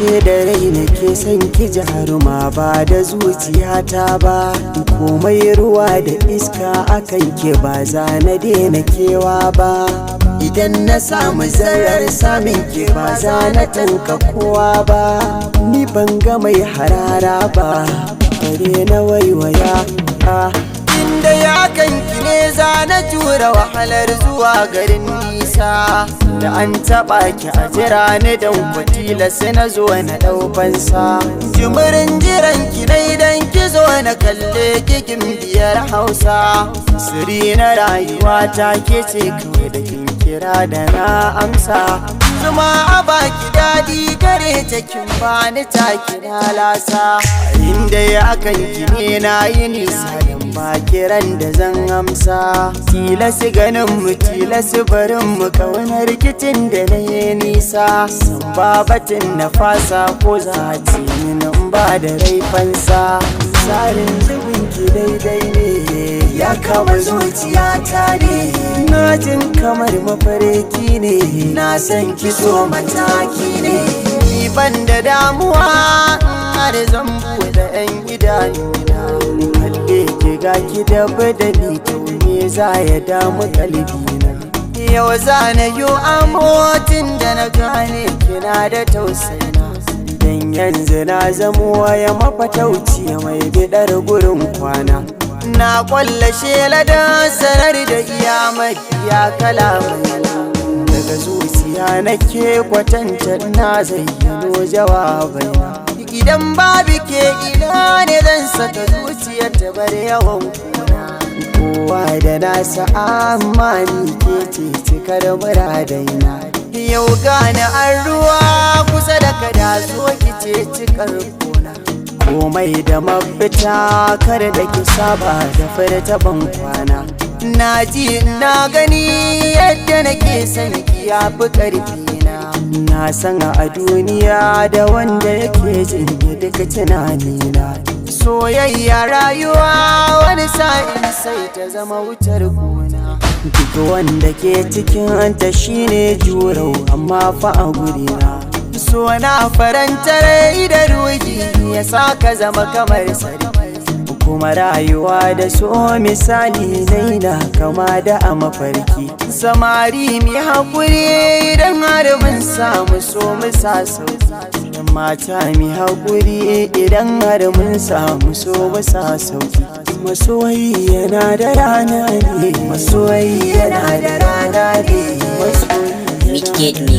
ashe da rai nake son ki jaruma ba da zuciyata ba. Komai ruwa da iska akan ke ba za na daina kewa ba. Idan na samu zarar samin ke ba za na tanka kowa ba. Ni ban ga mai harara ba bare na waiwaya. Inda ya kanki ne za na tura wahalar zuwa garin nisa. Da an taɓa ki a jira ni dan kwatila sai na zo na ɗaufansa. Jimirin jiran ki na idan ki zo na kalle kikin biyar Hausa. Siri na rayuwa ta ke ce kawai da kin kira da na amsa. Zuma a baki daɗi gare ta kin bani taki na lasa. Inda ya kanki ne na yi nisa dan ba kiran da zan amsa. Tilasi ganin mu tilasi barin mu kaunar rikicin da na yi nisa. San babatin na fasa ko za a ce min ba da raifansa. Tsarin zubinki daidai ne ya kama zuciyata ne. Na jin kamar mafarki ne na san ki so mataki ne. Ni ban da damuwa har zan buɗe 'yan idanuna. Kalle ki ga ki da badali to me za ya damu kalbina. Yau za na yi amotin da na gane kina da tausayina. Dan yanzu na zamo waya mafatauci mai bidar gurin kwana. Na kwallashe ladan sanar da iyamar ya kalamai. Daga zuciya nake kwatanta na zayyano jawabaina. Idan babu ke ina ne zan saka zuciyar ta bar yawan kuna. Kowa da nasa amma ni ke ce cikar muradaina. Yau gane an ruwa kusa da kada zo ki ce cikar kuna. Komai da mafita kar da ki saba da furta ban kwana. Na ji na gani yadda nake son ki yafi ƙarfina. Na san a duniya da wanda yake jin duka tunanina. Soyayya rayuwa wani sa'in sai ta zama wutar gona. Duk wanda ke cikin ta shine jurau amma fa a gurina. So na faranta rai da ruhi ya sa ka zama kamar sarki. Kuma rayuwa da so misali naina kama da a mafarki. Samari mi haƙuri idan har mun samu so mu sa sauki. Mata mi haƙuri idan har mun samu so mu sa sauki. Masoyi yana da rana ne, masoyi yana da rana ne. Wicked